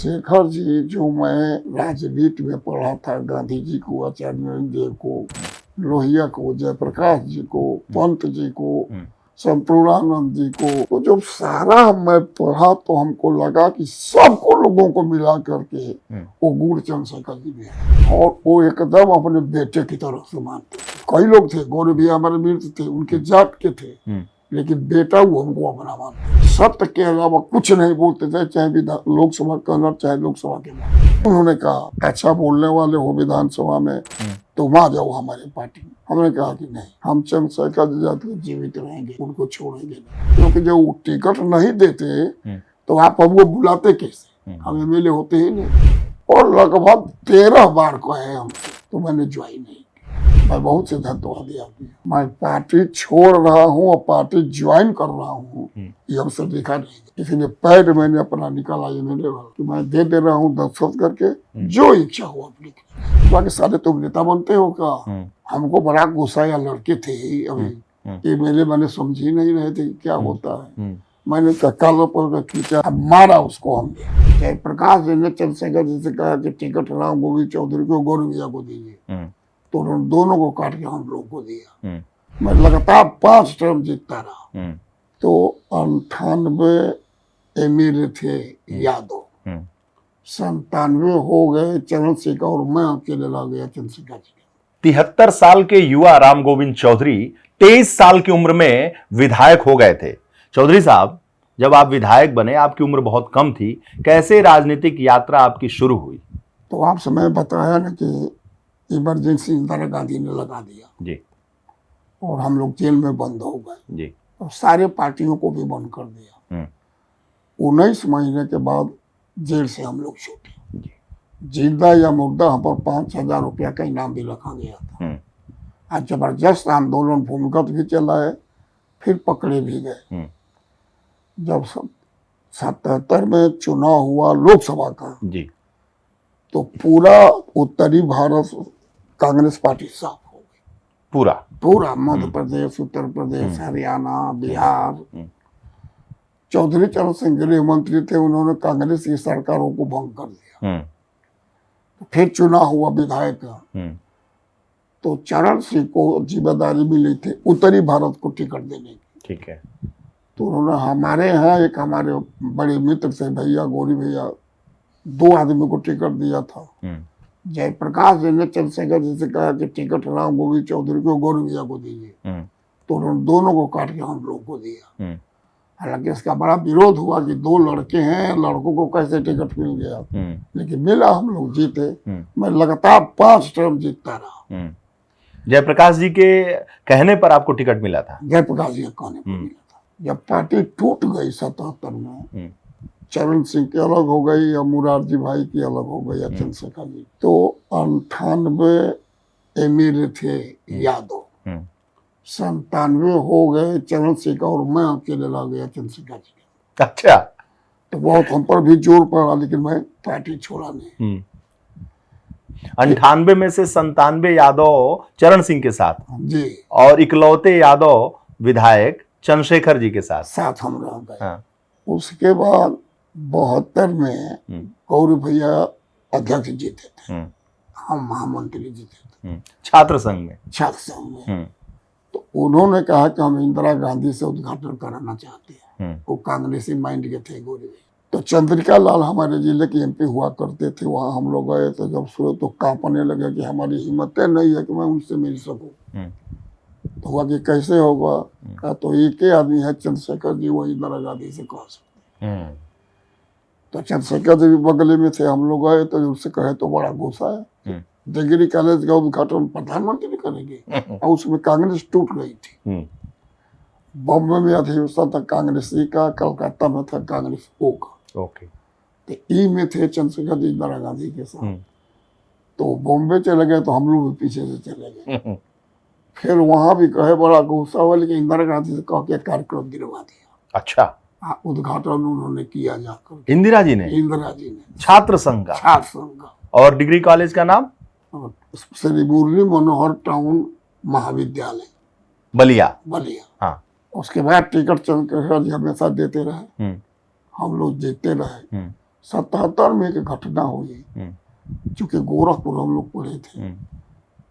चंद्रशेखर जी जो मैं राजनीति में पढ़ा था, गांधी जी को, आचार्य देव को, लोहिया को, जयप्रकाश जी को, पंत जी को, संपूर्णानंद जी को, तो जब सारा मैं पढ़ा तो हमको लगा कि सबको लोगों को मिला करके वो गुण चंद्रशेखर जी में है और वो एकदम अपने बेटे की तरह से मानते थे। कई लोग थे, गौरव भैया हमारे मित्र थे, उनके जात के थे, लेकिन बेटा वो हमको अपना मानते। सत्य के अलावा कुछ नहीं बोलते थे, चाहे लोकसभा का अनर, चाहे लोकसभा के बाद। उन्होंने कहा अच्छा बोलने वाले हो विधानसभा में तुम आ जाओ हमारे पार्टी में। हमने कहा कि नहीं, हम चंद्रशेखर जी जीवित रहेंगे, उनको छोड़ेंगे नहीं, क्योंकि जब वो टिकट नहीं देते तो आप हमको बुलाते कैसे, हम एमएलए होते ही नहीं। और लगभग 13 बार कहे हमसे, तो मैंने ज्वाइन नहीं। मैं बहुत से धन्यवाद दिया। मैं पार्टी छोड़ रहा हूँ और पार्टी ज्वाइन कर रहा हूँ, ये हमसे देखा नहीं। इसलिए पैड मैंने अपना निकाला एमएलए वाला कि मैं दे दे रहा हूँ दस्तखत करके, जो इच्छा हो अपनी। बाकी सारे तुम नेता बनते हो का। हमको बड़ा गुस्सा आया, लड़के थे अभी एमएलए, मैंने समझ ही नहीं रहे थे क्या होता है। मैंने कालों पर खींचा, मारा उसको हमने। जयप्रकाश जी ने चंद्रशेखर जी से कहा कि टिकट राम गोविंद चौधरी को, गौरव भैया को दीजिए, तो उन्होंने दोनों को काट के हम लोग को दिया। मैं लगातार 5 टर्म जीतता रहा। तो 98 एमएलए थे यादव, 97 हो गए चंद्रशेखर और मैं अकेले ला गया चंद्रशेखर जी। 73 साल के युवा राम गोविंद चौधरी 23 साल की उम्र में विधायक हो गए थे। चौधरी साहब, जब आप विधायक बने, आपकी उम्र बहुत कम थी, कैसे राजनीतिक यात्रा आपकी शुरू हुई? तो आप समय बताया ना कि इमरजेंसी इंदिरा गांधी ने लगा दिया जी, और हम लोग जेल में बंद हो गए जी, और सारे पार्टियों को भी बंद कर दिया। 19 महीने के बाद जेल से हम लोग छूटे। जिंदा या मुर्दा हम पर 5000 रुपया का इनाम भी रखा गया था। आज जबरदस्त आंदोलन भूमिगत भी चला है, फिर पकड़े भी गए। जब 77 में चुनाव हुआ लोकसभा का जी, तो पूरा उत्तरी भारत कांग्रेस पार्टी साफ हो गई। पूरा मध्य प्रदेश, उत्तर प्रदेश, हरियाणा, बिहार। चौधरी चरण सिंह गृह मंत्री थे, उन्होंने कांग्रेस की सरकारों को भंग कर दिया। तो फिर चुनाव हुआ विधायक का, तो चरण सिंह को जिम्मेदारी मिली थी उत्तरी भारत को टिकट देने की। ठीक है। तो उन्होंने हमारे यहाँ एक हमारे बड़े मित्र थे भैया, गौरी भैया, 2 आदमी को टिकट दिया था। जयप्रकाश जी ने चंद्रशेखर जी से कहा कि टिकट राम गोविंद चौधरी को, गौरव भैया को दीजिए, तो उन्होंने दोनों को काट के हम लोग को दिया। हालांकि इसका बड़ा विरोध हुआ कि 2 लड़के हैं, लड़कों को कैसे टिकट मिल गया, लेकिन मिला, हम लोग जीते। मैं लगातार 5 टर्म जीतता रहा। जयप्रकाश जी के कहने पर आपको टिकट मिला था? जयप्रकाश जी के कहने पर मिला था। जब पार्टी टूट गई 77 में, चरण सिंह की अलग हो गई या मुरारजी भाई की अलग हो गई या चंद्रशेखर जी, तो 98 एमएलए थे यादव, 97 हो गए चंद्रशेखर और मैं अकेले ला गया चंद्रशेखर जी। अच्छा। तो बहुत हम पर भी जोर पड़ा, लेकिन मैं पार्टी छोड़ा नहीं। 98 में से 97 यादव चरण सिंह के साथ जी, और इकलौते यादव विधायक चंद्रशेखर जी के साथ हम रह गए। उसके बाद 72 में गौरी भैया अध्यक्ष जीते थे, हम महामंत्री जीते थे छात्र संघ में। तो उन्होंने कहा कि हम इंदिरा गांधी से उद्घाटन कराना चाहते हैं। वो कांग्रेसी माइंड के थे गौरी भैया। तो चंद्रिका लाल हमारे जिले के एमपी हुआ करते थे, वहाँ हम लोग गए तो जब सुने तो कांपने लगे कि हमारी हिम्मतें नहीं है कि मैं उनसे मिल सकूं। तो हुआ कि कैसे होगा, कहा तो एक ही आदमी है चंद्रशेखर जी, वो इंदिरा गांधी से कह सकते हैं। तो चंद्रशेखर जी भी बगले में थे, हम लोग गए तो उससे कहे तो बड़ा गुस्सा है, डिग्री कॉलेज का उद्घाटन प्रधानमंत्री करेंगे, और उसमें कांग्रेस टूट गई थी। बॉम्बे में अधिवेशन था कांग्रेसी का, कलकत्ता में था कांग्रेस ओ का। तो ई में थे चंद्रशेखर जी इंदिरा गांधी के साथ। तो बॉम्बे चले गए तो हम लोग भी पीछे से चले गए। फिर वहां भी कहे बड़ा गुस्सा हुआ, लेकिन इंदिरा गांधी से कह के कार्यक्रम गिरवा दिया। अच्छा। उद्घाटन उन्होंने किया जाकर। इंदिरा जी ने छात्र संघ का। और डिग्री कॉलेज का नाम श्री मुरली मनोहर टाउन महाविद्यालय बलिया। हाँ। उसके बाद टिकट चंद्रशेखर जी हमेशा देते रहे, हम लोग जीतते रहे। 77 में एक घटना हुई, चूंकि गोरखपुर हम लोग पढ़े थे,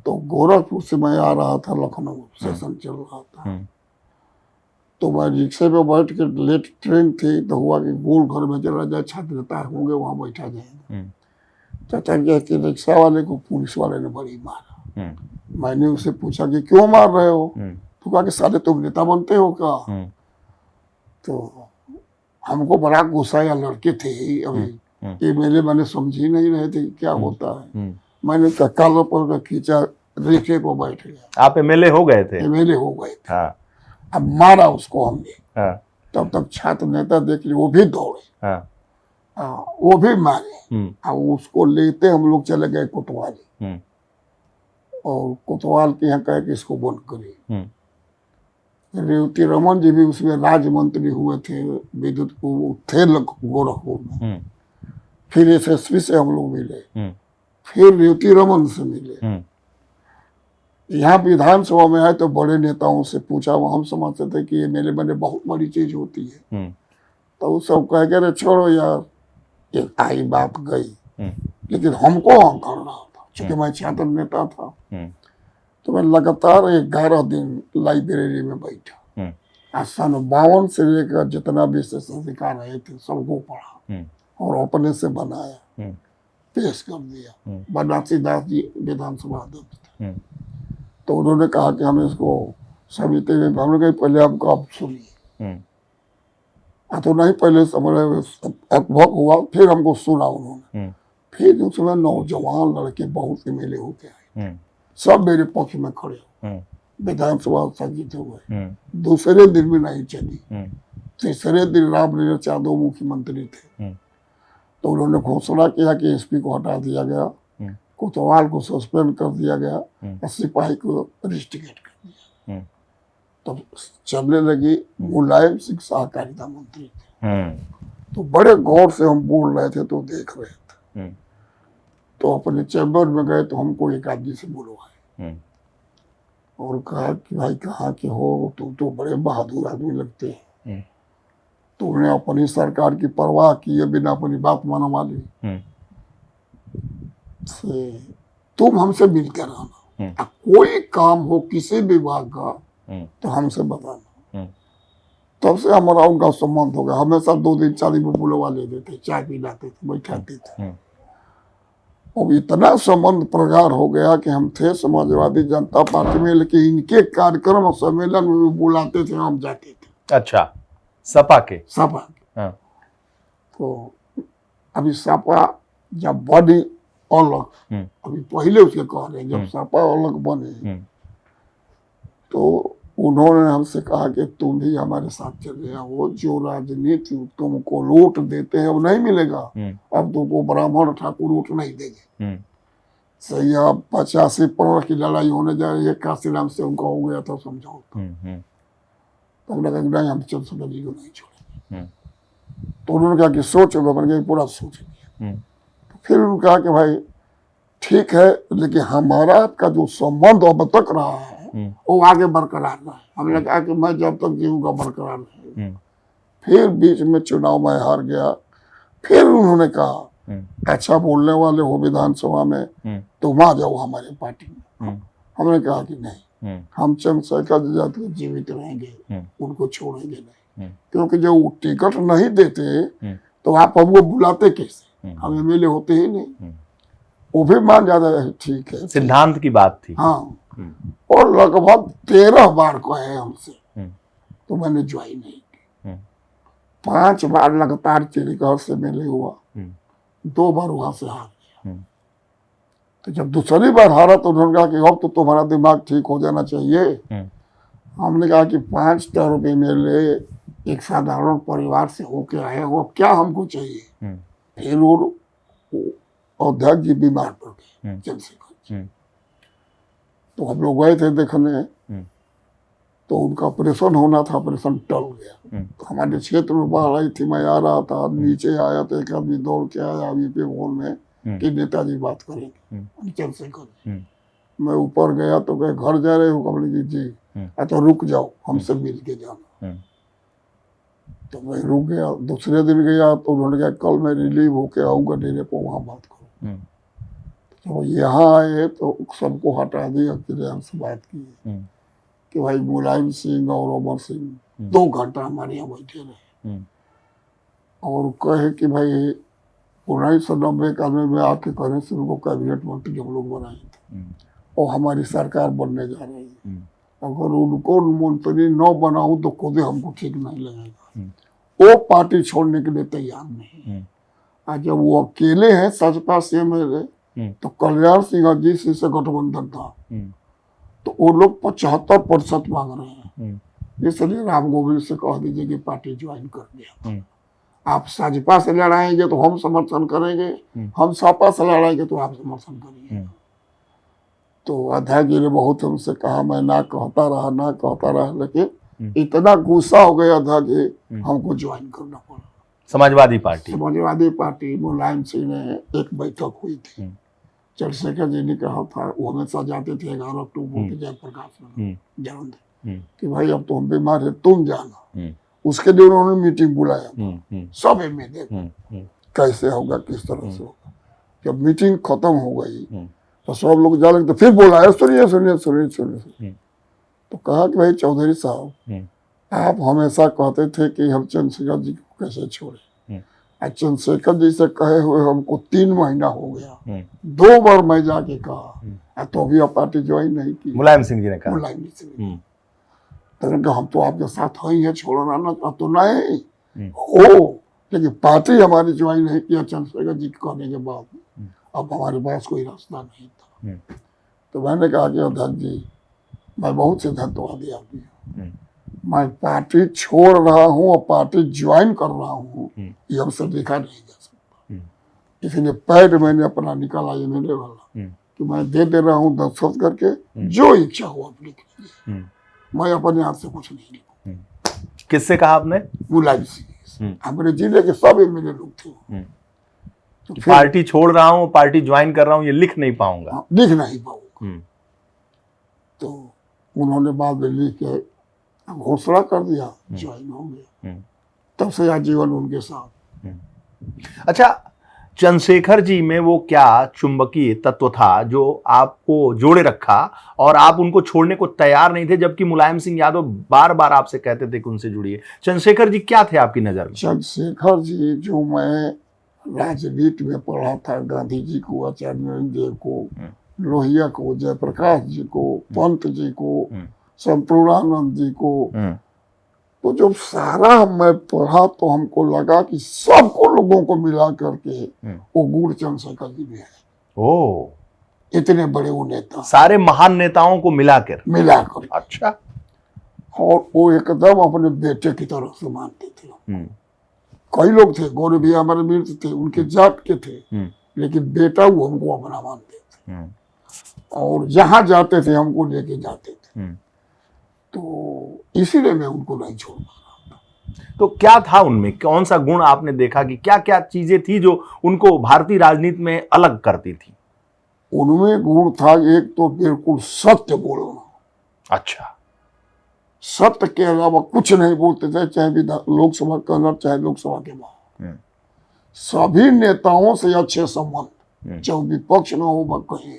तो गोरखपुर से मैं आ रहा था लखनऊ, सेशन चल रहा था, तो मैं रिक्शे पे बैठ के, लेट ट्रेन थी, तो हुआ कि गोल घर में चला जाए, छात्र नेता होंगे वहां बैठा जाएगा। चाचा क्या कि रिक्शा वाले को पुलिस वाले ने बड़ी मारा। मैंने उससे पूछा कि क्यों मार रहे हो, तो कहा कि साले तुम नेता बनते हो क्या? तो हमको बड़ा गुस्सा आया, लड़के थे अभी, ये मेले मैंने समझ ही नहीं रहे थे क्या होता है। मैंने काला पर खींचा, रिक्शे को बैठ गया। आप एमएलए हो गए थे? एमएलए हो गए थे। हाँ। अब मारा उसको हमने। हाँ। तब तक छात्र नेता देख लिए, वो भी दौड़े। हाँ। वो भी मारे। अब उसको लेते हम लोग चले गए कोतवाली, और कोतवाल के यहाँ कहे कि इसको बंद करिए। रेवती रमन जी भी उसमें राज्य मंत्री हुए थे, विद्युत को थे गोरखपुर में। फिर एसएसपी से हम लोग मिले, फिर रेवती रमन से मिले। यहाँ विधानसभा में आए तो बड़े नेताओं से पूछा, वो हम समझते थे कि ये मेले में बहुत बड़ी चीज होती है। तो वो सब कह के छोड़ो यार, ये आई बात गई। लेकिन हमको हम करना था, क्योंकि मैं छात्र नेता था। तो मैं लगातार 11 दिन लाइब्रेरी में बैठा। सन 52 से लेकर जितना भी अधिकार रहे थे सबको पढ़ा और अपने से बनाया, पेश कर दिया। बनारसी दास जी विधानसभा अध्यक्ष थे, तो उन्होंने कहा कि हम इसको समिति में, हमने कहा पहले हमको आप सुनिए। तो नहीं, पहले समझ अकबक हुआ, फिर हमको सुना उन्होंने। फिर उसमें नौजवान लड़के बहुत एमएलए होके आए, सब मेरे पक्ष में खड़े हो, विधानसभा स्थगित हो गए। दूसरे दिन भी नहीं चली। तीसरे दिन रामलीला यादव मुख्यमंत्री थे, तो उन्होंने घोषणा किया कि एसपी को हटा दिया गया, कोतवाल को सस्पेंड कर दिया गया, और सिपाही को रिस्ट्रिकेट कर दिया। तब चलने लगी। मुलायम सिंह सहकारिता मंत्री थे, तो बड़े गौर से हम बोल रहे थे तो देख रहे थे। तो अपने चैम्बर में गए तो हमको एक आदमी से बुलवाए और कहा कि भाई कहाँ के हो, तुम तो बड़े बहादुर आदमी लगते हैं, तुमने अपनी सरकार की परवाह किए बिना अपनी बात मनवा ली, तुम हमसे मिलकर रहना, कोई काम हो किसी विभाग का तो हमसे बताना। तब से हमारा उनका संबंध हो गया। हमेशा 2 दिन 4 दिन में बुलवा लेते थे, चाय पिलाते थे, बैठाते थे। अब इतना संबंध प्रगाढ़ हो गया कि हम थे समाजवादी जनता पार्टी में, लेकिन इनके कार्यक्रम और सम्मेलन में बुलाते थे, हम जाते थे। अच्छा, सपा के? सपा के। तो अभी सपा जब बनी अलग, अभी पहले उसके कह रहे हैं, जब सपा अलग बने तो उन्होंने हमसे कहा कि तुम भी हमारे साथ चले आओ, जो राजनीति तुमको लूट देते हैं वो नहीं मिलेगा, अब तुमको ब्राह्मण ठाकुर लूट नहीं देंगे। सही, अब 85 पर की लड़ाई होने जा रही है, काशीराम से उनका हो गया था समझौता। तो हमने कहा नहीं, हम चंद्रशेखर जी को नहीं छोड़ेंगे। तो उन्होंने कहा कि सोच लो, मैंने कहा पूरा सोच लिया। तो फिर उन्होंने कहा कि भाई ठीक है, लेकिन हमारा आपका जो संबंध अब तक रहा है वो आगे बरकरार रहा है। हमने कहा कि मैं जब तक जीऊंगा बरकरार रहेगा। फिर बीच में चुनाव में हार गया। फिर उन्होंने कहा अच्छा बोलने वाले हो विधानसभा में, तुम आ जाओ हमारे पार्टी में। हमने कहा कि नहीं, हम चंद्रशेखर जी जब तक जीवित रहेंगे उनको छोड़ेंगे नहीं, क्योंकि जब वो टिकट नहीं देते तो आप हमको बुलाते कैसे, हम एमएलए होते ही नहीं। वो भी मान जाता है ठीक है, सिद्धांत की बात थी। हाँ, और लगभग 13 बार कहे हमसे, तो मैंने ज्वाइन नहीं की। 5 बार लगातार चिड़ीगढ़ से मेले हुआ, 2 बार वहां से हार गया। तो जब दूसरी बार हारा तो उन्होंने कहा कि अब तो तुम्हारा दिमाग ठीक हो जाना चाहिए। हमने कहा कि 5 तरह मेले एक साधारण परिवार से होके आए हो, अब क्या हमको चाहिए। फिर वो अध्यक्ष जी बीमार पड़ गए, चंद्रशेखर। तो हम लोग गए थे देखने, तो उनका ऑपरेशन होना था, ऑपरेशन टल गया। तो हमारे क्षेत्र में बाढ़ आई थी, मैं आ रहा था, नीचे आया तो एक आदमी दौड़ के आया अभी पे फोन में कि नेताजी बात करेंगे चंद्रशेखर। मैं ऊपर गया तो कहे घर जा रहे हो, कमल जी? अच्छा रुक जाओ, हमसे मिल के जाना। तो मैं रुक गया। दूसरे दिन गया तो उन्होंने कहा कल मैं रिलीव होके आऊँगा डेरे पर, वहाँ बात करूँ। तो यहाँ आए तो सबको हटा दिया, फिर हमसे बात की कि भाई मुलायम सिंह और अमर सिंह 2 घंटा हमारे यहाँ बैठे रहे और कहे कि भाई 1990 में आके कहने से उनको कैबिनेट मंत्री हम लोग बनाए थे और हमारी सरकार बनने जा रही है, अगर उनको मंत्री न बनाऊं तो खुद हमको ठीक नहीं लगेगा। वो पार्टी छोड़ने के लिए तैयार नहीं। आज जब वो अकेले हैं सचपा से मेरे, तो कल्याण सिंह जी से गठबंधन था, तो वो लोग 75% मांग रहे हैं। इसलिए राम गोविंद से कह दीजिए कि पार्टी ज्वाइन कर दिया। आप साजपा से लड़ाएंगे तो हम समर्थन करेंगे, हम सपा से लड़ाएंगे तो आप समर्थन करेंगे। तो अध्यक्ष जी ने बहुत हमसे कहा, मैं ना कहता रहा, लेकिन इतना गुस्सा हो गया अध्यक्ष जी, हमको ज्वाइन करना पड़ा। समाजवादी पार्टी मुलायम सिंह ने एक बैठक हुई थी, चंद्रशेखर जी ने कहा था, वो हमेशा जाते थे 11 अक्टूबर के जयप्रकाश में जन्मदिन, कि भाई अब तुम बीमार है तुम जाना। उसके लिए उन्होंने मीटिंग बुलाया, सब एमएलए कैसे होगा, किस तरह से होगा। जब मीटिंग खत्म हो गई तो सब लोग जा लगे, तो फिर बुलाया, सुनिए। तो कहा कि भाई चौधरी साहब, आप हमेशा कहते थे कि हम चंद्रशेखर जी को कैसे छोड़े। चंद्रशेखर जी से कहे हुए हमको 3 महीना हो गया, 2 बार मैं जाके कहा, तो अभी आप पार्टी ज्वाइन नहीं की। मुलायम सिंह जी ने कहा। मुलायम सिंह तो हम तो आपके साथ ही है, छोड़ना ना तो नहीं हो, लेकिन पार्टी हमारी ज्वाइन नहीं किया चंद्रशेखर जी कहने के बाद, अब हमारे पास कोई रास्ता नहीं था। तो मैंने कहा कि अध्यक्ष जी, मैं बहुत से धन्यवादी आदमी, मैं पार्टी छोड़ रहा हूँ और पार्टी ज्वाइन कर रहा हूँ, ये हमसे देखा नहीं जा सकता। इसलिए पैड मैंने अपना निकाला, ये मेरे वाला, कि मैं दे रहा हूँ दस्तखत करके, जो इच्छा हो आप लिख लीजिए, मैं अपने हाथ से कुछ नहीं लिखूँ। किससे कहा आपने? मुलायम सिंह, हमारे जिले के सब एमएलए लोग थे। तो पार्टी छोड़ रहा हूँ, पार्टी ज्वाइन कर रहा हूँ, ये लिख नहीं पाऊंगा। तो उन्होंने बाद में लिख के घोषणा कर दिया, ज्वाइन हो गया। तब से आजीवन उनके साथ। अच्छा, चंद्रशेखर जी में वो क्या चुंबकीय तत्व था जो आपको जोड़े रखा और आप उनको छोड़ने को तैयार नहीं थे, जबकि मुलायम सिंह यादव बार बार आपसे कहते थे कि उनसे जुड़िए। चंद्रशेखर जी क्या थे आपकी नजर में? चंद्रशेखर जी, जो मैं राजनीति में पढ़ा था, गांधी जी को, आचार्य देव को, लोहिया को, जयप्रकाश जी को, पंत जी को, संपूर्णानंद जी को, तो जब सारा मैं पढ़ा तो हमको लगा कि सबको लोगों को मिला करके वो गुण चंद्रशेखर जी में है। ओ, इतने बड़े वो नेता, सारे महान नेताओं को मिलाकर। अच्छा। और वो एकदम अपने बेटे की तरह से मानते थे। कई लोग थे, गौरव भी हमारे मित्र थे, उनके जात के थे, लेकिन बेटा वो हमको अपना मानते थे और जहां जाते थे हमको लेके जाते थे। तो इसीलिए मैं उनको नहीं छोड़ पा रहा था। तो क्या था उनमें, कौन सा गुण आपने देखा कि क्या क्या चीजें थी जो उनको भारतीय राजनीति में अलग करती थी? उनमें गुण था, एक तो बिल्कुल सत्य बोलना। अच्छा। सत्य के अलावा कुछ नहीं बोलते थे, चाहे लोकसभा के अंदर चाहे लोकसभा के बाहर। सभी नेताओं से अच्छे संबंध, चाहे विपक्ष न हो कहीं,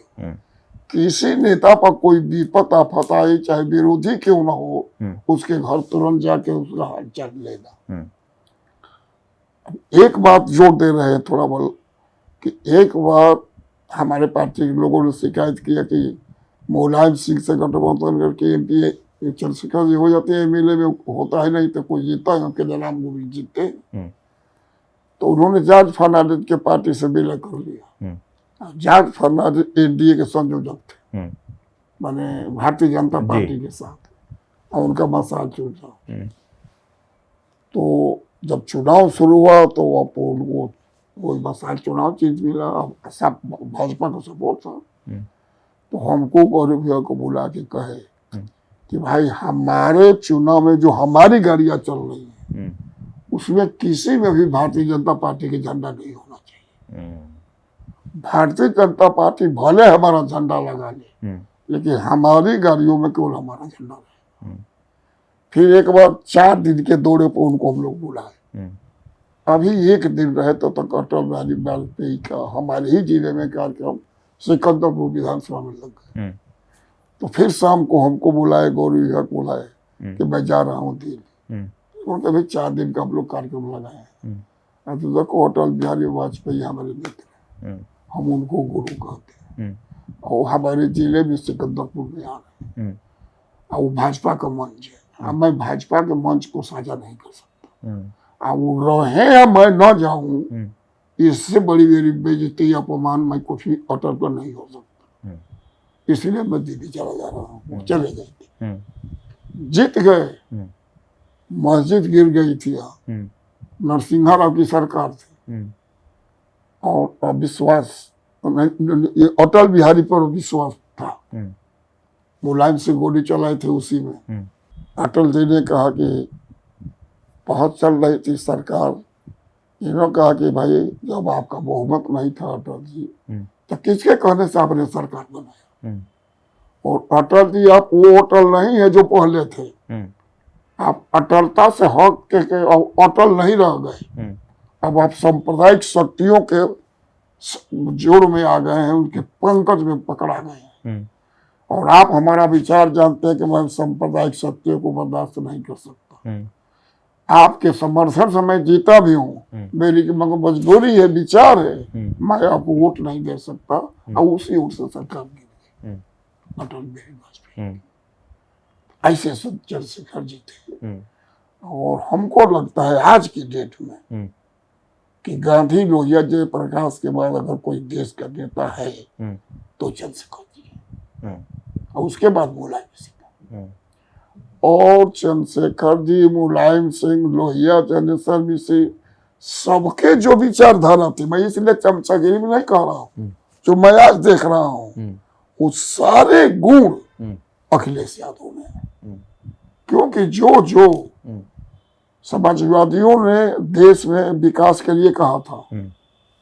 किसी नेता पर कोई विपत आफत आई, चाहे विरोधी क्यों ना हो, उसके घर तुरंत जाके उसका हाल चाल लेना। एक बात जोड़ दे रहे हैं थोड़ा बल, कि एक बार हमारे पार्टी के लोगों ने शिकायत किया कि मुलायम सिंह से गठबंधन करके एमपी चंद्रशेखर जी हो जाते हैं, एमएलए में होता है नहीं तो कोई जीता है, अकेले राम गोविंद जीतते हैं। तो उन्होंने जॉर्ज फर्नांडिस के पार्टी से विलय कर लिया। जॉर्ज फर्नांडिस एनडीए के संयोजक थे, माने भारतीय जनता पार्टी के साथ, और उनका मसाल चुनाव। तो जब चुनाव शुरू हुआ तो आपको उनको वही मसाल चुनाव चीज मिला, सब भाजपा का सपोर्ट था। तो हमको गौरव भैया को बुला के कहे कि भाई हमारे चुनाव में जो हमारी गाड़ियां चल रही हैं उसमें किसी में भी भारतीय जनता पार्टी के झंडा नहीं होना चाहिए। भारतीय जनता पार्टी भले हमारा झंडा लगा ले, लेकिन हमारी गाड़ियों में केवल हमारा झंडा रहे। फिर एक बार 4 दिन के दौरे पर उनको हम लोग बुलाए। अभी 1 दिन रहे तो तक अटल बिहारी वाजपेयी का हमारे ही जिले में कार्यक्रम सिकंदरपुर विधानसभा में लग गए। तो फिर शाम को हमको बुलाए, गौरी विभाग बुलाए कि मैं जा रहा हूँ दिल्ली। उनके भी 4 दिन का हम लोग कार्यक्रम लगाए हैं। तो देखो अटल बिहारी वाजपेयी हमारे मित्र हैं, हम उनको गुरु कहते हैं। और हमारे जिले में सिकंदरपुर में आ रहे हैं और वो भाजपा का मंच है। मैं भाजपा के मंच को साझा नहीं कर सकता। वो रहे या मैं न जाऊं, इससे बड़ी मेरी बेइज्जती अपमान मैं कुछ भी अटल पर नहीं हो सकता। इसलिए मैं दिल्ली चला जा रहा हूँ। चले गए, जीत गए, मस्जिद गिर गई थी, नरसिंहा राव की सरकार थी और विश्वास अटल बिहारी पर विश्वास था। मुलायम से गोली चलाए थे उसी में। अटल जी ने कहा कि बहुत चल रही थी सरकार, इन्होंने कहा कि भाई जब आपका बहुमत नहीं था अटल जी, तो किसके कहने से आपने सरकार बनाया? और अटल जी आप वो अटल नहीं है जो पहले थे। आप अटलता से हट के अटल नहीं रह गए। अब आप सांप्रदायिक शक्तियों के जोड़ में आ गए हैं, उनके पंकज में पकड़ा गए हैं। और आप हमारा विचार जानते हैं कि मैं सांप्रदायिक शक्तियों को बर्दाश्त नहीं कर सकता। आपके समर्थन से मैं जीता भी हूँ, मेरी मजबूरी है, विचार है, मैं आपको वोट नहीं दे सकता। और उसी वोट से सरकार गिर गई अटल बिहारी वाजपेयी। ऐसे सब चंद्रशेखर जी थे। और हमको लगता है आज की डेट में कि गांधी, लोहिया, जयप्रकाश के बाद अगर कोई देश का नेता है तो चंद्रशेखर जी है, और उसके बाद मुलायम सिंह। और चंद्रशेखर जी, मुलायम सिंह, लोहिया, चंद्रशेखर मिश्र, सबके जो विचारधारा थी, मैं इसलिए चमचागिरी में नहीं कह रहा हूँ, जो मैं आज देख रहा हूँ, वो सारे गुण अखिलेश यादव में है। क्योंकि जो समाजवादियों ने देश में विकास के लिए कहा था,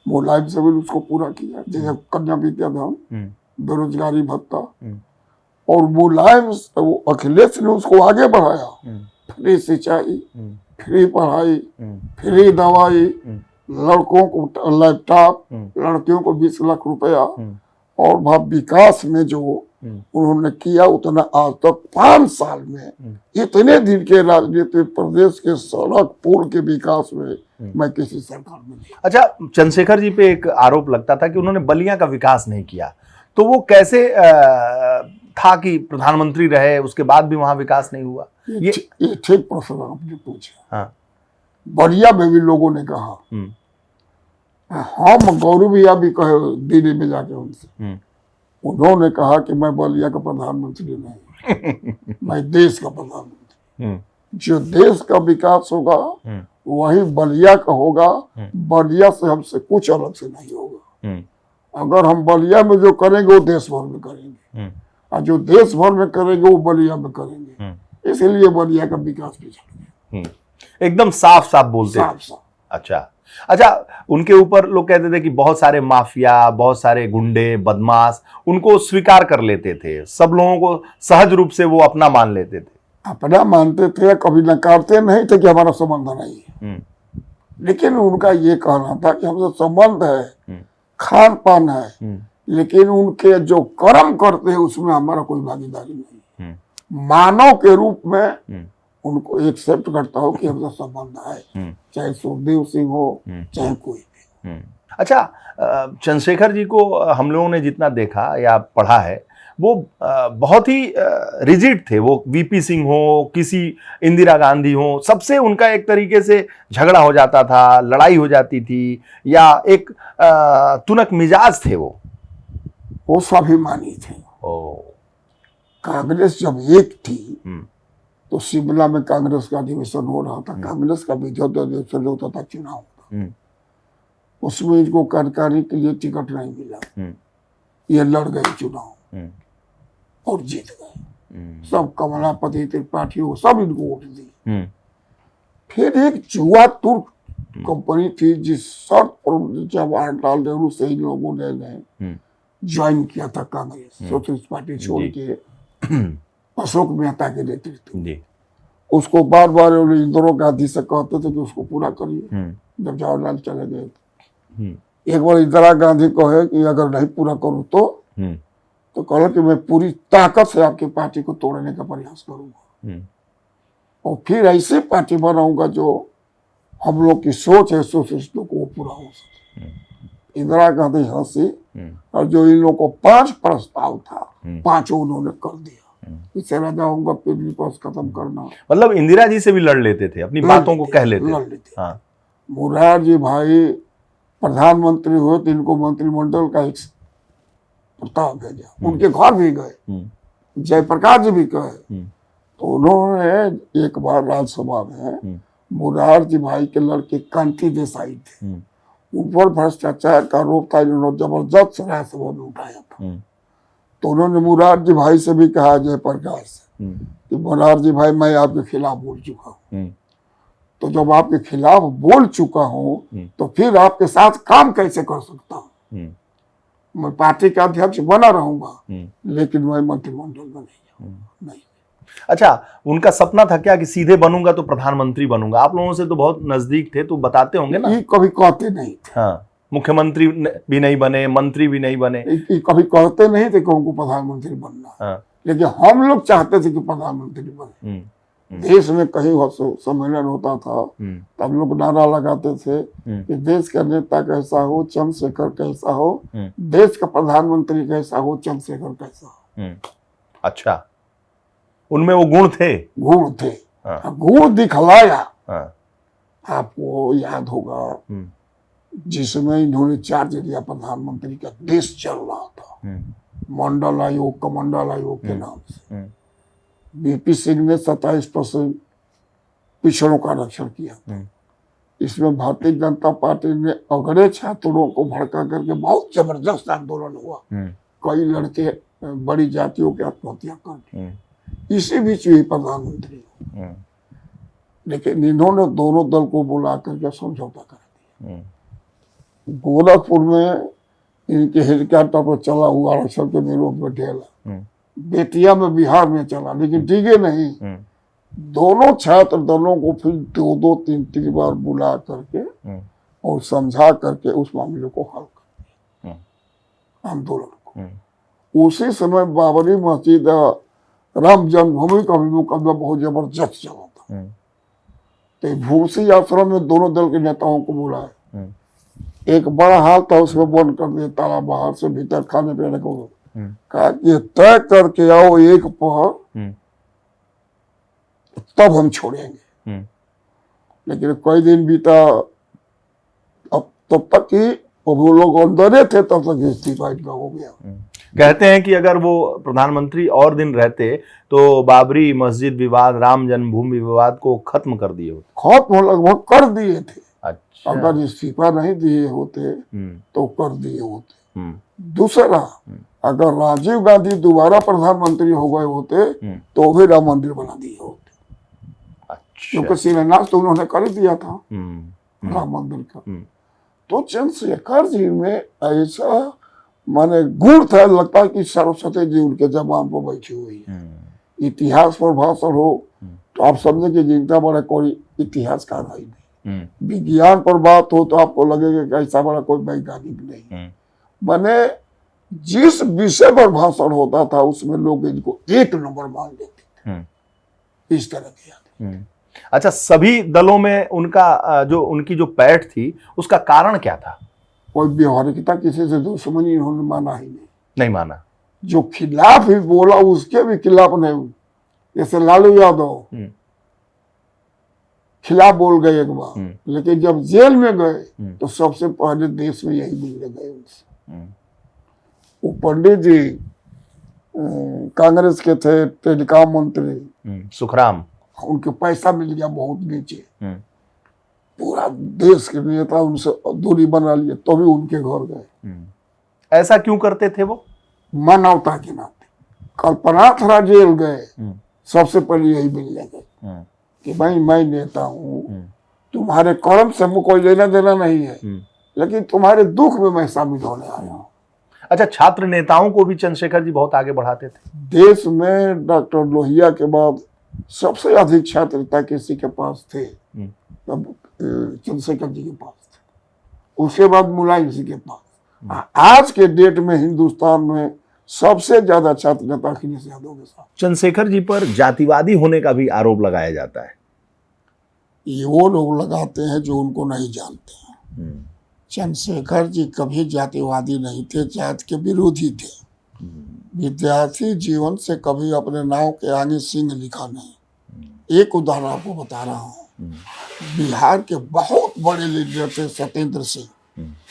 मुलायम से भी उसको पूरा किया। जैसे कन्या विद्याधन, बेरोजगारी भत्ता, और मुलायम अखिलेश ने उसको आगे बढ़ाया। फ्री सिंचाई, फ्री पढ़ाई, फ्री दवाई, लड़कों को लैपटॉप, लड़कियों को 20 लाख रुपया, और वह विकास में जो उन्होंने किया उतना आज तक 5 साल में इतने दिन के राजनीतिक प्रदेश के सड़क पुल के विकास में मैं किसी सरकार में नहीं। अच्छा, चंद्रशेखर जी पे एक आरोप लगता था कि उन्होंने बलिया का विकास नहीं किया, तो वो कैसे था कि प्रधानमंत्री रहे उसके बाद भी वहां विकास नहीं हुआ? ये ठीक प्रश्न आपने पूछा। हाँ। बलिया में भी लोगों ने कहा, हम गौरव भैया भी कहे दिल्ली में जाके उनसे, उन्होंने कहा कि मैं बलिया का प्रधानमंत्री नहीं, मैं देश का प्रधानमंत्री। जो देश का विकास होगा वही बलिया का होगा। बलिया से हमसे कुछ अलग से नहीं होगा। अगर हम बलिया में जो करेंगे वो देश भर में करेंगे, और जो देश भर में करेंगे वो बलिया में करेंगे। इसलिए बलिया का विकास भी चल गया। एकदम साफ साफ बोलते हैं। अच्छा, उनके ऊपर लोग कहते थे कि बहुत सारे माफिया, बहुत सारे गुंडे, बदमाश उनको स्वीकार कर लेते थे, सब लोगों को सहज रूप से वो अपना मान लेते थे। अपना मानते थे, कभी नकारते नहीं थे कि हमारा संबंध नहीं है। लेकिन उनका ये कहना था कि हमसे संबंध है, खान पान है, लेकिन उनके जो कर्म करते हैं उसमें हमारा कोई भागीदारी नहीं। मानव के रूप में उनको एक्सेप्ट करता हो कि हमसे संबंध है, चाहे सुखदेव सिंह हो, चाहे कोई भी। अच्छा, चंद्रशेखर जी को हम लोगों ने जितना देखा या पढ़ा है, वो बहुत ही रिजिड थे। वो वीपी सिंह हो, किसी इंदिरा गांधी हो, सबसे उनका एक तरीके से झगड़ा हो जाता था, लड़ाई हो जाती थी, या एक तुनक मिजाज थे वो स्वाभिमानी थे। कांग्रेस जब एक थी तो शिमला में कांग्रेस का अधिवेशन हो रहा था। कांग्रेस का विधिवत अधिवेशन होता था, चुनाव, उसमें इनको कार्यकारी के लिए टिकट नहीं मिला। ये लड़ गए चुनाव और जीत गए। सब कमलापति त्रिपाठी हो, सब इनको वोट दी। फिर एक जुआ तुर्क कंपनी थी जिस शर्त पर जवाहरलाल नेहरू से इन लोगों ने ज्वाइन किया था कांग्रेस, सोशलिस्ट पार्टी छोड़ के अशोक मेहता के नेतृत्व। उसको बार बार इंदिरा गांधी से कहते थे कि उसको पूरा करिए। जब जवाहरलाल चले गए एक बार इंदिरा गांधी कहे कि अगर नहीं पूरा करूं तो कहा कि मैं पूरी ताकत से आपकी पार्टी को तोड़ने का प्रयास करूंगा और फिर ऐसी पार्टी बनाऊंगा जो हम लोग की सोच है सोसाइटी को वो पूरा हो सके। इंदिरा गांधी हंसी और जो इन लोगों को 5 प्रस्ताव था 5 उन्होंने कर दिया। इससे राजा होगा फिर विपक्ष खत्म करना। मतलब इंदिरा जी से भी लड़ लेते थे, अपनी बातों को कह लेते थे। हाँ। मुरारजी भाई प्रधानमंत्री हुए तो इनको मंत्रिमंडल का एक प्रस्ताव भेजा, उनके घर भी गए, जयप्रकाश जी भी गए, तो उन्होंने एक बार राज्यसभा में मुरारजी भाई के लड़के कांति देसाई थे, उन पर भ्रष्टाचार का आरोप था, इन्होंने जबरदस्त राज्यसभा में उठाया था। तो उन्होंने मुरारजी भाई से भी कहा जयप्रकाश से कि मुरारजी भाई मैं आपके खिलाफ बोल चुका हूँ, तो जब आपके खिलाफ बोल चुका हूँ तो फिर आपके साथ काम कैसे कर सकता हूँ। मैं पार्टी का अध्यक्ष बना रहूंगा लेकिन मैं मंत्रिमंडल में नहीं। अच्छा, उनका सपना था क्या कि सीधे बनूंगा तो प्रधानमंत्री बनूंगा? आप लोगों से तो बहुत नजदीक थे तो बताते होंगे ना। ये कभी कहते नहीं थे। हाँ, मुख्यमंत्री भी नहीं बने, मंत्री भी नहीं बने। कभी कहते नहीं थे कि हमको प्रधानमंत्री बनना। हाँ। लेकिन हम लोग चाहते थे कि प्रधानमंत्री बने। देश में कहीं सम्मेलन होता था तब लोग नारा लगाते थे कि देश का नेता कैसा हो चंद्रशेखर कैसा हो, देश का प्रधानमंत्री कैसा हो चंद्रशेखर कैसा हो। अच्छा, उनमें वो गुण थे। गुण थे। हाँ। गुण दिखलाया। हाँ। आपको याद होगा जिसमें इन्होंने चार्ज लिया प्रधानमंत्री का, देश चल रहा था मंडल आयोग, कमंडल आयोग के नाम से। बीपी सिंह ने 27% पिछड़ों का आरक्षण किया। इसमें भारतीय जनता पार्टी ने अगड़े छात्रों को भड़का करके बहुत जबरदस्त आंदोलन हुआ। कई लड़के बड़ी जातियों की आत्महत्या कर दी। इसी बीच भी प्रधानमंत्री हो, लेकिन इन्होंने दोनों दल को बुला करके समझौता कर दिया। गोरखपुर में इनके हेलीकॉप्टर पर चला हुआ आरक्षण के विरोध में ढेला, बेतिया में बिहार में चला, लेकिन टिके नहीं। दोनों छात्र दलों को फिर 2-2, 3-3 बार बुला करके और समझा करके उस मामले को हल कर दिया, आंदोलन को। उसी समय बाबरी मस्जिद राम जन्मभूमि का भी मुकदमा बहुत जबरदस्त चला था। तो भूसी आश्रम में दोनों दल के नेताओं को बुलाया। एक बड़ा हाल था, उसमें बंद कर दिया ताला, बाहर से भीतर खाने पीने को कहा ये तय करके आओ एक पहर तब हम छोड़ेंगे। लेकिन कई दिन बीता, अब तब तक ही वो लोग अंदर थे, तब तक इस्तीफा इनका हो गया। कहते हैं कि अगर वो प्रधानमंत्री और दिन रहते तो बाबरी मस्जिद विवाद, राम जन्मभूमि विवाद को खत्म कर दिए होते। खत्म लगभग कर दिए थे। अच्छा। अगर इस्तीफा नहीं दिए होते तो कर दिए होते। दूसरा, अगर राजीव गांधी दोबारा प्रधानमंत्री हो गए होते तो भी राम मंदिर बना दिए होते। अच्छा। क्योंकि शिलान्यास तो उन्होंने कर दिया था राम मंदिर का। तो चंद्रशेखर जी में ऐसा माने गुण था, लगता है कि सरस्वती जी उनके जबान पर बैठी हुई है। इतिहास पर भाषण हो तो आप समझे कि जिनका बड़ा कोई इतिहासकार है नहीं। विज्ञान पर बात हो तो आपको लगेगा कि ऐसा बड़ा कोई वैज्ञानिक नहीं। माने जिस विषय पर भाषण होता था उसमें लोग इनको 1 नंबर मान लेते थे। इस तरह के। अच्छा, सभी दलों में उनका जो उनकी जो पैठ थी उसका कारण क्या था? कोई व्यवहारिकता, किसी से दुश्मनी उन्होंने माना ही नहीं माना। जो खिलाफ ही बोला उसके भी खिलाफ नहीं। जैसे लालू यादव खिलाफ बोल गए एक बार, लेकिन जब जेल में गए तो सबसे पहले देश में यही मिलने गए उनसे। वो पंडित जी कांग्रेस के थे, टेलीकॉम मंत्री सुखराम, उनके पैसा मिल गया बहुत नीचे। पूरा देश के नेता उनसे दूरी बना लिए तो भी उनके घर गए। ऐसा क्यों करते थे वो? मानवता के नाते। कल्पना थरा जेल गए, सबसे पहले यही मिलने गए कि भाई मैं नेता हूँ, तुम्हारे कर्म से मुझे कोई लेना देना नहीं है, लेकिन तुम्हारे दुख में मैं शामिल होने आया हूँ। अच्छा, छात्र नेताओं को भी चंद्रशेखर जी बहुत आगे बढ़ाते थे। देश में डॉक्टर लोहिया के बाद सबसे अधिक छात्रता किसी के पास थे तब चंद्रशेखर जी के पास थे, उसके बाद मुलायम जी के पास। आज के डेट में हिंदुस्तान में सबसे ज्यादा छात्रता अखिलेश यादव के साथ। चंद्रशेखर जी पर जातिवादी होने का भी आरोप लगाया जाता है। ये वो लोग लगाते हैं जो उनको नहीं जानते हैं। चंद्रशेखर जी कभी जातिवादी नहीं थे, जात के विरोधी थे। विद्यार्थी जीवन से कभी अपने नाव के आगे सिंह लिखा नहीं। एक उदाहरण आपको बता रहा हूँ, बिहार के बहुत बड़े लीडर थे सत्येंद्र सिंह,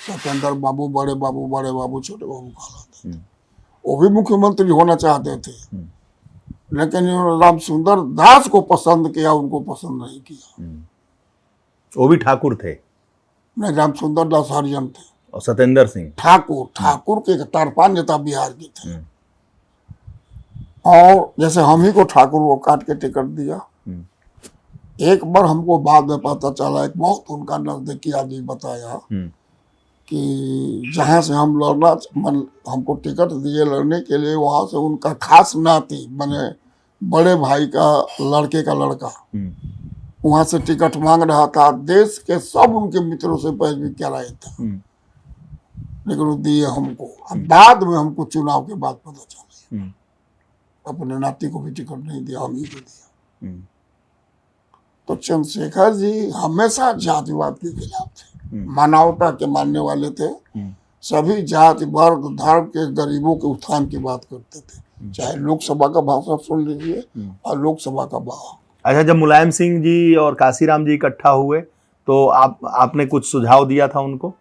सत्येंद्र बाबू, बड़े बाबू, छोटे बाबू कहलाते। वो भी मुख्यमंत्री होना चाहते थे, लेकिन राम सुंदर दास को पसंद किया, उनको पसंद नहीं किया। वो भी ठाकुर थे? नहीं, राम सुंदर दास हरिजन थे और सत्येंद्र सिंह ठाकुर के एक तरफा नेता बिहार के थे। और जैसे हम ही को ठाकुर को काट के टिकट दिया। एक बार हमको बाद में पता चला, एक बहुत उनका नजदीकी आदमी बताया कि जहाँ से हम लड़ना, हमको टिकट दिए लड़ने के लिए, वहां से उनका खास नाती बने बड़े भाई का लड़के का लड़का वहां से टिकट मांग रहा था। देश के सब उनके मित्रों से पैरवी कराए थे, लेकिन वो दिए हमको। अब बाद में हमको चुनाव के बाद पता चला अपने नाती को भी टिकट नहीं दिया, हम ही को दिया। तो चंद्रशेखर जी हमेशा जातिवाद के खिलाफ थे, मानवता के मानने वाले थे। सभी जाति वर्ग धर्म के गरीबों के उत्थान की बात करते थे। चाहे लोकसभा का भाषण सुन लीजिए और लोकसभा का भाषण। अच्छा, जब मुलायम सिंह जी और काशीराम जी इकट्ठा हुए तो आपने कुछ सुझाव दिया था उनको?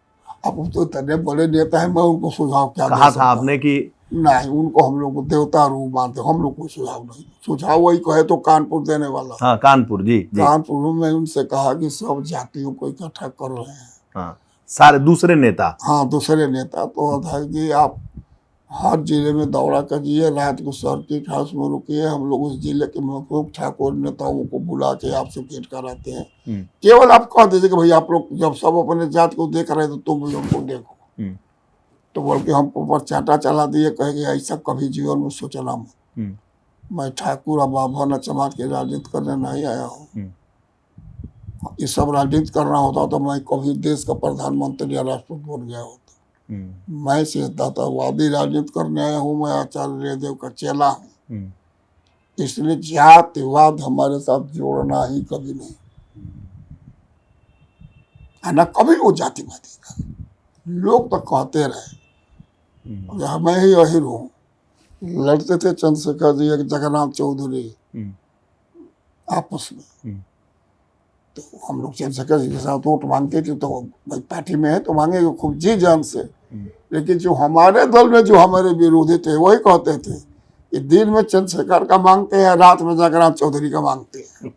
अब तो इतने बड़े नेता है, मैं उनको सुझाव क्या कहा था आपने कि नहीं, उनको हम लोग देवता रूप मानते, हम लोग कोई सुझाव नहीं। सुझाव वही कहे तो कानपुर देने वाला। हाँ, कानपुर जी। कानपुर में उनसे कहा कि सब जातियों को इकट्ठा कर रहे हैं। हाँ, सारे दूसरे नेता। हाँ, दूसरे नेता तो था कि आप हर जिले में दौरा करिए, रात को सर्किट हाउस में रुकिए, हम लोग उस जिले के मुख्य ठाकुर नेताओं को बुला के आपसे भेंट कराते हैं। केवल आप कह दीजिए कि भाई आप लोग जब सब अपने जात को देख रहे हैं तो तुम भी उनको देखो। तो बोल के हम ऊपर चाटा चला दिए, कहेंगे ऐसा कभी जीवन में सोचना मत। मैं ठाकुर और बाभन समाज की राजनीति करने नहीं आया हूँ। ये सब राजनीति करना होता तो मैं कभी देश का प्रधानमंत्री या राष्ट्रपति बन गया होता। मैं सिद्धांतवादी राजनीति करने आया हूँ। मैं आचार्य हृदय का चेला हूँ, इसलिए जातिवाद हमारे साथ जोड़ना ही कभी नहीं, ना कभी वो जातिवादी। लोग तो कहते रहे, मैं ही अहिर हूँ। लड़ते थे चंद्रशेखर जी एक जगन्नाथ चौधरी आपस में, तो हम लोग चंद्रशेखर जी के साथ वोट मांगते थे। तो भाई पार्टी में है तो मांगेंगे खूब जी जान से, लेकिन जो हमारे दल में जो हमारे विरोधी थे वही कहते थे कि दिन में चंद्रशेखर का मांगते हैं, रात में जगन्नाथ चौधरी का मांगते हैं।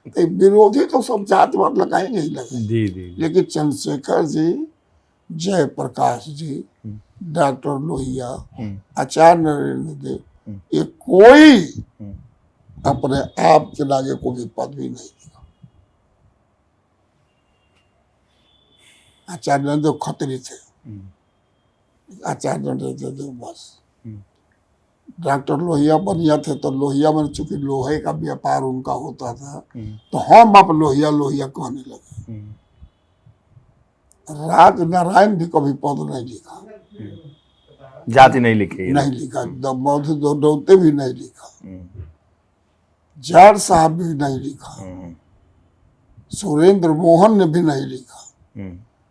तो विरोधी तो सब जातिवाद लगाएंगे ही लगाएंगे, लेकिन चंद्रशेखर जी, जयप्रकाश जी, डॉक्टर लोहिया, आचार्य नरेंद्र देव, ये कोई अपने आप के लागे को भी पदवी नहीं दिया। आचार्य नरेंद्र देव खत्री थे, आचार्य नरेंद्र देव बस। डॉक्टर लोहिया बढ़िया थे, तो लोहिया में चूंकि लोहे का व्यापार उनका होता था तो हम आप लोहिया लोहिया कहने लगे। राज नारायण भी कभी पद नहीं लिखा, जाति नहीं लिखी, नहीं लिखा। मधुदौते भी नहीं लिखा, जार साहब भी नहीं लिखा, सुरेंद्र मोहन ने भी नहीं लिखा।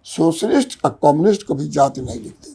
सोशलिस्ट और कम्युनिस्ट कभी जाति नहीं लिखते थे।